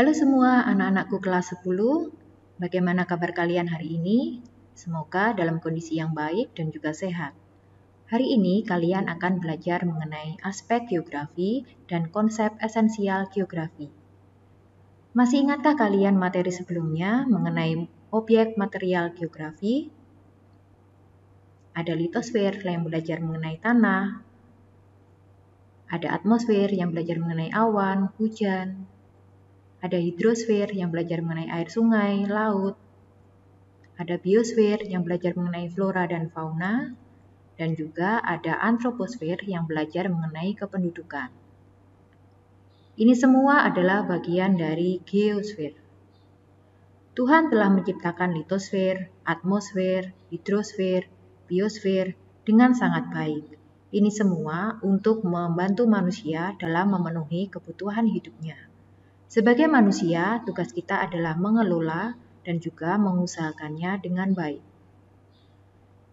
Halo semua anak-anakku kelas 10, bagaimana kabar kalian hari ini? Semoga dalam kondisi yang baik dan juga sehat. Hari ini kalian akan belajar mengenai aspek geografi dan konsep esensial geografi. Masih ingatkah kalian materi sebelumnya mengenai objek material geografi? Ada litosfer yang belajar mengenai tanah, ada atmosfer yang belajar mengenai awan, hujan, ada hidrosfer yang belajar mengenai air sungai, laut, ada biosfer yang belajar mengenai flora dan fauna, dan juga ada antroposfer yang belajar mengenai kependudukan. Ini semua adalah bagian dari geosfer. Tuhan telah menciptakan litosfer, atmosfer, hidrosfer, biosfer dengan sangat baik. Ini semua untuk membantu manusia dalam memenuhi kebutuhan hidupnya. Sebagai manusia, tugas kita adalah mengelola dan juga mengusahakannya dengan baik.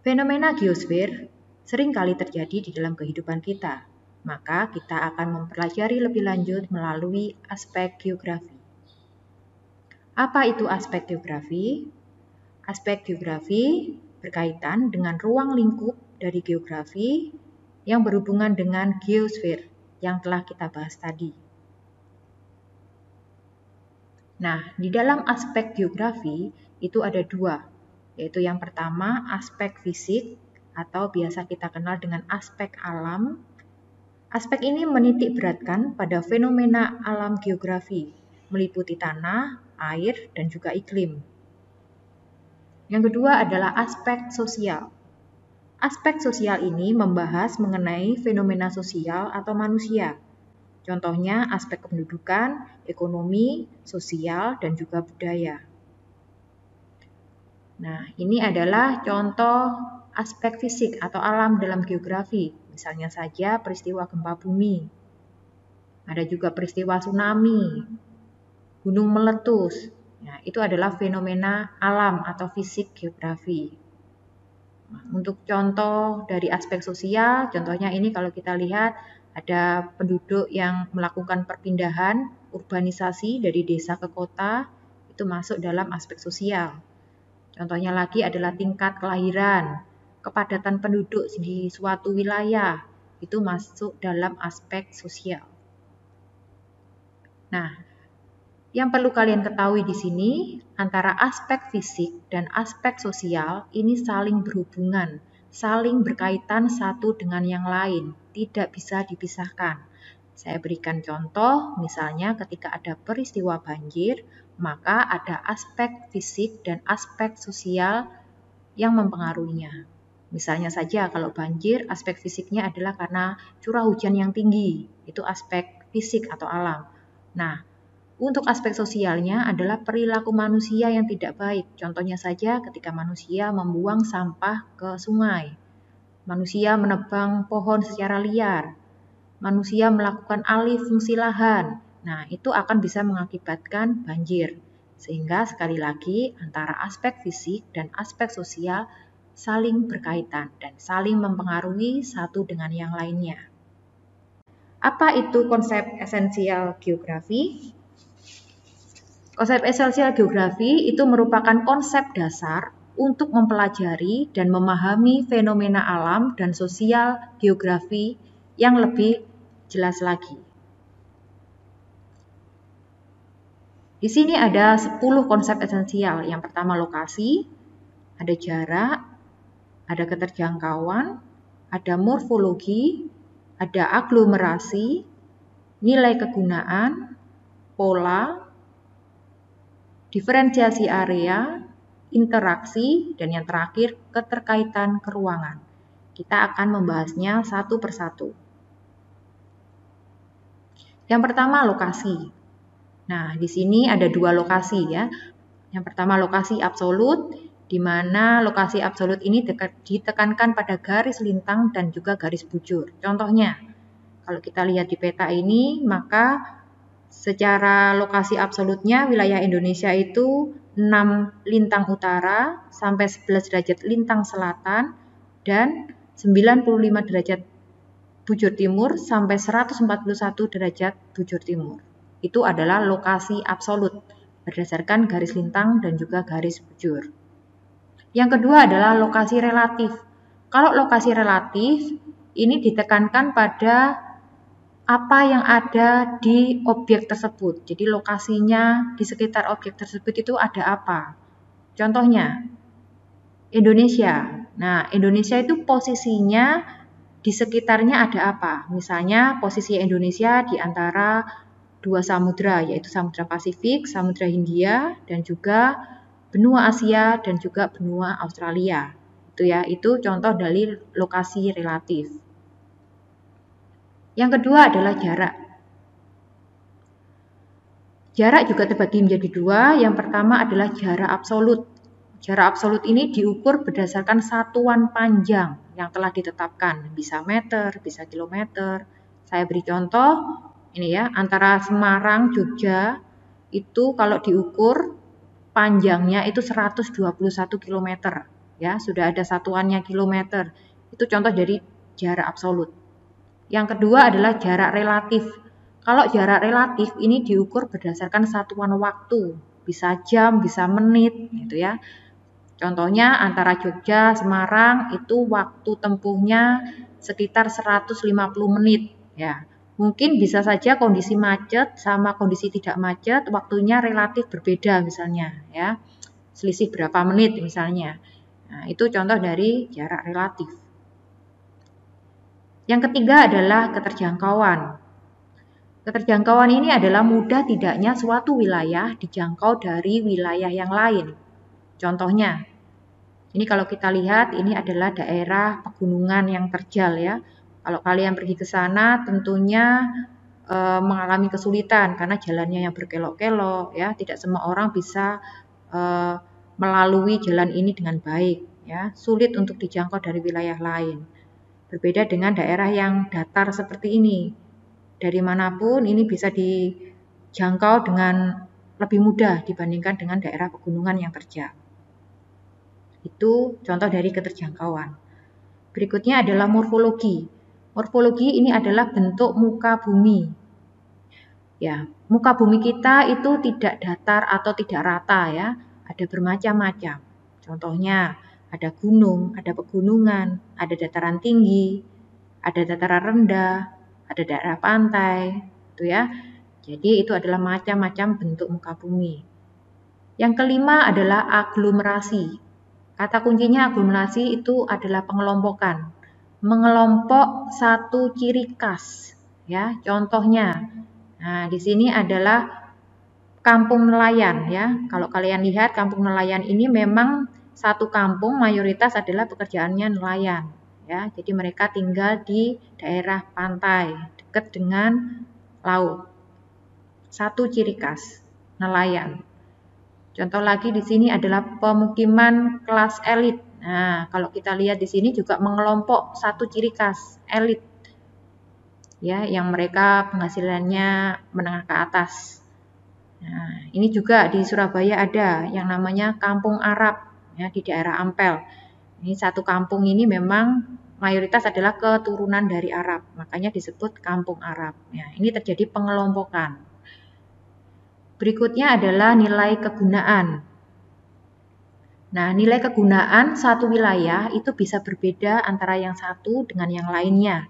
Fenomena geosfer sering kali terjadi di dalam kehidupan kita, maka kita akan mempelajari lebih lanjut melalui aspek geografi. Apa itu aspek geografi? Aspek geografi berkaitan dengan ruang lingkup dari geografi yang berhubungan dengan geosfer yang telah kita bahas tadi. Nah, di dalam aspek geografi itu ada dua, yaitu yang pertama aspek fisik atau biasa kita kenal dengan aspek alam. Aspek ini menitik beratkan pada fenomena alam geografi, meliputi tanah, air, dan juga iklim. Yang kedua adalah aspek sosial. Aspek sosial ini membahas mengenai fenomena sosial atau manusia. Contohnya aspek kependudukan, ekonomi, sosial, dan juga budaya. Nah, ini adalah contoh aspek fisik atau alam dalam geografi. Misalnya saja peristiwa gempa bumi. Ada juga peristiwa tsunami, gunung meletus. Nah, itu adalah fenomena alam atau fisik geografi. Nah, untuk contoh dari aspek sosial, contohnya ini kalau kita lihat ada penduduk yang melakukan perpindahan, urbanisasi dari desa ke kota, itu masuk dalam aspek sosial. Contohnya lagi adalah tingkat kelahiran, kepadatan penduduk di suatu wilayah, itu masuk dalam aspek sosial. Nah, yang perlu kalian ketahui di sini, antara aspek fisik dan aspek sosial ini saling berhubungan, saling berkaitan satu dengan yang lain, tidak bisa dipisahkan. Saya berikan contoh, misalnya ketika ada peristiwa banjir, maka ada aspek fisik dan aspek sosial yang mempengaruhinya. Misalnya saja kalau banjir, aspek fisiknya adalah karena curah hujan yang tinggi, itu aspek fisik atau alam. Nah, untuk aspek sosialnya adalah perilaku manusia yang tidak baik. Contohnya saja ketika manusia membuang sampah ke sungai, manusia menebang pohon secara liar, manusia melakukan alih fungsi lahan. Nah, itu akan bisa mengakibatkan banjir. Sehingga sekali lagi antara aspek fisik dan aspek sosial saling berkaitan dan saling mempengaruhi satu dengan yang lainnya. Apa itu konsep esensial geografi? Konsep esensial geografi itu merupakan konsep dasar untuk mempelajari dan memahami fenomena alam dan sosial geografi yang lebih jelas lagi. Di sini ada 10 konsep esensial. Yang pertama lokasi, ada jarak, ada keterjangkauan, ada morfologi, ada aglomerasi, nilai kegunaan, pola, diferensiasi area, interaksi, dan yang terakhir keterkaitan keruangan. Kita akan membahasnya satu persatu. Yang pertama lokasi. Nah, di sini ada dua lokasi ya. Yang pertama lokasi absolut, di mana lokasi absolut ini ditekankan pada garis lintang dan juga garis bujur. Contohnya, kalau kita lihat di peta ini, maka secara lokasi absolutnya wilayah Indonesia itu 6 lintang utara sampai 11 derajat lintang selatan dan 95 derajat bujur timur sampai 141 derajat bujur timur. Itu adalah lokasi absolut berdasarkan garis lintang dan juga garis bujur. Yang kedua adalah lokasi relatif. Kalau lokasi relatif ini ditekankan pada apa yang ada di objek tersebut. Jadi lokasinya di sekitar objek tersebut itu ada apa. Contohnya Indonesia. Nah, Indonesia itu posisinya di sekitarnya ada apa? Misalnya posisi Indonesia di antara dua samudra, yaitu Samudra Pasifik, Samudra Hindia, dan juga benua Asia dan juga benua Australia. Itu contoh dari lokasi relatif. Yang kedua adalah jarak. Jarak juga terbagi menjadi dua. Yang pertama adalah jarak absolut. Jarak absolut ini diukur berdasarkan satuan panjang yang telah ditetapkan. Bisa meter, bisa kilometer. Saya beri contoh, ini ya, antara Semarang, Jogja, itu kalau diukur panjangnya itu 121 km. Ya, sudah ada satuannya kilometer. Itu contoh dari jarak absolut. Yang kedua adalah jarak relatif. Kalau jarak relatif ini diukur berdasarkan satuan waktu, bisa jam, bisa menit, gitu ya. Contohnya antara Jogja, Semarang itu waktu tempuhnya sekitar 150 menit, ya. Mungkin bisa saja kondisi macet sama kondisi tidak macet waktunya relatif berbeda misalnya, ya. Selisih berapa menit misalnya. Nah, itu contoh dari jarak relatif. Yang ketiga adalah keterjangkauan. Keterjangkauan ini adalah mudah tidaknya suatu wilayah dijangkau dari wilayah yang lain. Contohnya, ini kalau kita lihat ini adalah daerah pegunungan yang terjal ya. Kalau kalian pergi ke sana tentunya mengalami kesulitan karena jalannya yang berkelok-kelok ya. Tidak semua orang bisa melalui jalan ini dengan baik ya. Sulit untuk dijangkau dari wilayah lain. Berbeda dengan daerah yang datar seperti ini. Dari manapun ini bisa dijangkau dengan lebih mudah dibandingkan dengan daerah pegunungan yang terjal. Itu contoh dari keterjangkauan. Berikutnya adalah morfologi. Morfologi ini adalah bentuk muka bumi. Ya, muka bumi kita itu tidak datar atau tidak rata ya. Ada bermacam-macam. Contohnya ada gunung, ada pegunungan, ada dataran tinggi, ada dataran rendah, ada daerah pantai, itu ya. Jadi itu adalah macam-macam bentuk muka bumi. Yang kelima adalah aglomerasi. Kata kuncinya aglomerasi itu adalah pengelompokan. Mengelompok satu ciri khas, ya. Contohnya, nah di sini adalah kampung nelayan, ya. Kalau kalian lihat kampung nelayan ini memang satu kampung mayoritas adalah pekerjaannya nelayan, ya. Jadi mereka tinggal di daerah pantai dekat dengan laut. Satu ciri khas nelayan. Contoh lagi di sini adalah pemukiman kelas elit. Nah, kalau kita lihat di sini juga mengelompok satu ciri khas elit, ya, yang mereka penghasilannya menengah ke atas. Nah, ini juga di Surabaya ada yang namanya Kampung Arab, ya, di daerah Ampel. Ini satu kampung ini memang mayoritas adalah keturunan dari Arab, makanya disebut Kampung Arab. Ya, ini terjadi pengelompokan. Berikutnya adalah nilai kegunaan. Nah, nilai kegunaan satu wilayah itu bisa berbeda antara yang satu dengan yang lainnya.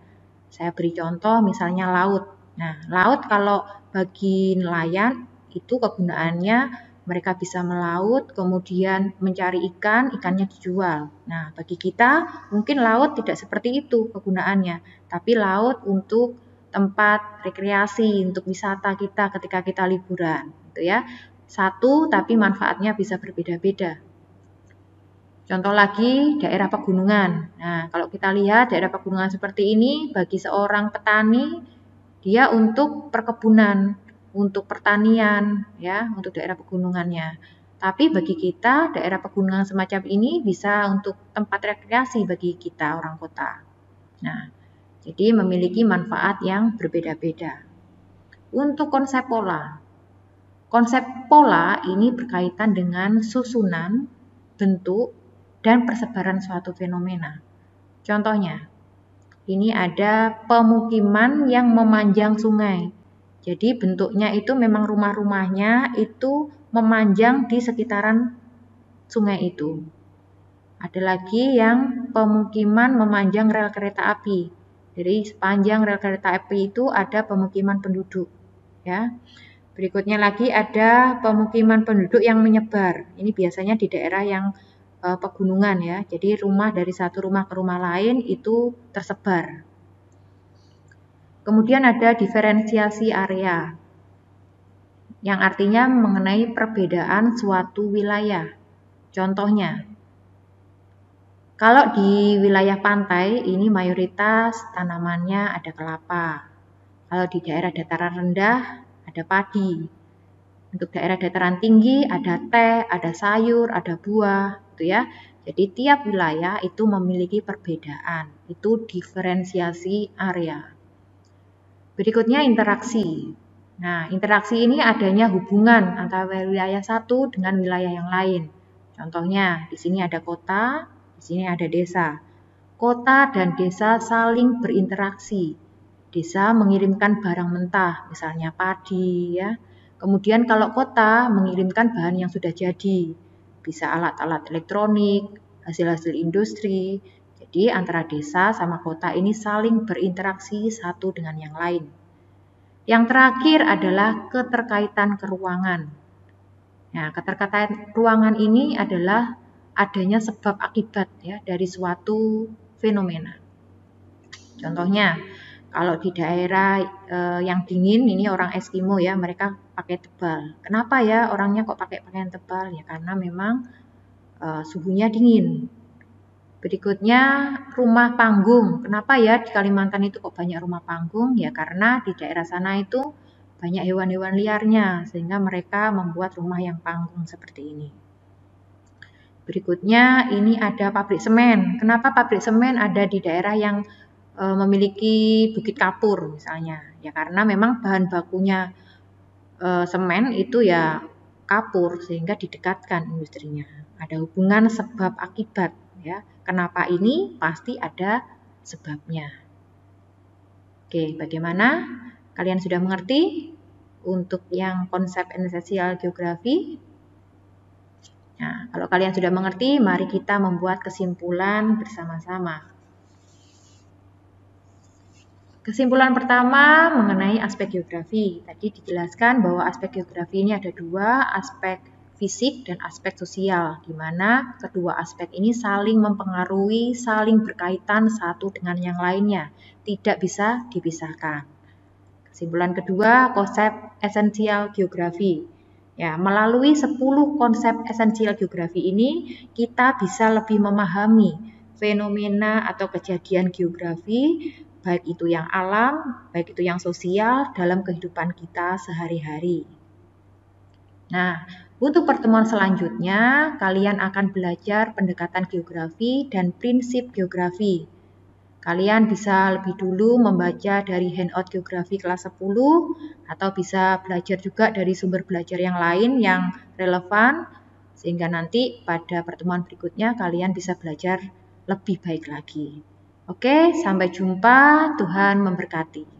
Saya beri contoh misalnya laut. Nah, laut kalau bagi nelayan itu kegunaannya mereka bisa melaut, kemudian mencari ikan, ikannya dijual. Nah, bagi kita mungkin laut tidak seperti itu kegunaannya, tapi laut untuk tempat rekreasi, untuk wisata kita ketika kita liburan, gitu ya. Satu, tapi manfaatnya bisa berbeda-beda. Contoh lagi daerah pegunungan. Nah, kalau kita lihat daerah pegunungan seperti ini bagi seorang petani dia untuk perkebunan, untuk pertanian ya, untuk daerah pegunungannya. Tapi bagi kita daerah pegunungan semacam ini bisa untuk tempat rekreasi bagi kita orang kota. Nah, jadi memiliki manfaat yang berbeda-beda. Untuk konsep pola. Konsep pola ini berkaitan dengan susunan, bentuk, dan persebaran suatu fenomena. Contohnya, ini ada pemukiman yang memanjang sungai. Jadi bentuknya itu memang rumah-rumahnya itu memanjang di sekitaran sungai itu. Ada lagi yang pemukiman memanjang rel kereta api. Jadi sepanjang rel kereta api itu ada pemukiman penduduk, ya. Berikutnya lagi ada pemukiman penduduk yang menyebar. Ini biasanya di daerah yang pegunungan, ya. Jadi rumah dari satu rumah ke rumah lain itu tersebar. Kemudian ada diferensiasi area, yang artinya mengenai perbedaan suatu wilayah. Contohnya, kalau di wilayah pantai ini mayoritas tanamannya ada kelapa. Kalau di daerah dataran rendah ada padi. Untuk daerah dataran tinggi ada teh, ada sayur, ada buah, gitu ya. Jadi tiap wilayah itu memiliki perbedaan. Itu diferensiasi area. Berikutnya interaksi. Nah, interaksi ini adanya hubungan antara wilayah satu dengan wilayah yang lain. Contohnya, di sini ada kota, di sini ada desa. Kota dan desa saling berinteraksi. Desa mengirimkan barang mentah, misalnya padi, ya. Kemudian kalau kota mengirimkan bahan yang sudah jadi, bisa alat-alat elektronik, hasil-hasil industri. Jadi antara desa sama kota ini saling berinteraksi satu dengan yang lain. Yang terakhir adalah keterkaitan keruangan. Nah, keterkaitan ruangan ini adalah adanya sebab akibat, ya, dari suatu fenomena. Contohnya, kalau di daerah yang dingin, ini orang Eskimo, ya, mereka pakai tebal. Kenapa ya orangnya kok pakai pakaian tebal? Ya karena memang suhunya dingin. Berikutnya rumah panggung. Kenapa ya di Kalimantan itu kok banyak rumah panggung? Ya karena di daerah sana itu banyak hewan-hewan liarnya, sehingga mereka membuat rumah yang panggung seperti ini. Berikutnya ini ada pabrik semen. Kenapa pabrik semen ada di daerah yang memiliki bukit kapur misalnya? Ya karena memang bahan bakunya semen itu ya kapur, sehingga didekatkan industrinya. Ada hubungan sebab akibat, ya. Kenapa ini? Pasti ada sebabnya. Oke, bagaimana? Kalian sudah mengerti untuk yang konsep esensial geografi? Nah, kalau kalian sudah mengerti, mari kita membuat kesimpulan bersama-sama. Kesimpulan pertama mengenai aspek geografi. Tadi dijelaskan bahwa aspek geografi ini ada dua, aspek fisik dan aspek sosial, di mana kedua aspek ini saling mempengaruhi, saling berkaitan satu dengan yang lainnya, tidak bisa dipisahkan. Kesimpulan kedua, konsep esensial geografi. Ya, melalui 10 konsep esensial geografi ini, kita bisa lebih memahami fenomena atau kejadian geografi, baik itu yang alam, baik itu yang sosial dalam kehidupan kita sehari-hari. Nah, untuk pertemuan selanjutnya, kalian akan belajar pendekatan geografi dan prinsip geografi. Kalian bisa lebih dulu membaca dari handout geografi kelas 10, atau bisa belajar juga dari sumber belajar yang lain yang relevan, sehingga nanti pada pertemuan berikutnya kalian bisa belajar lebih baik lagi. Oke, sampai jumpa. Tuhan memberkati.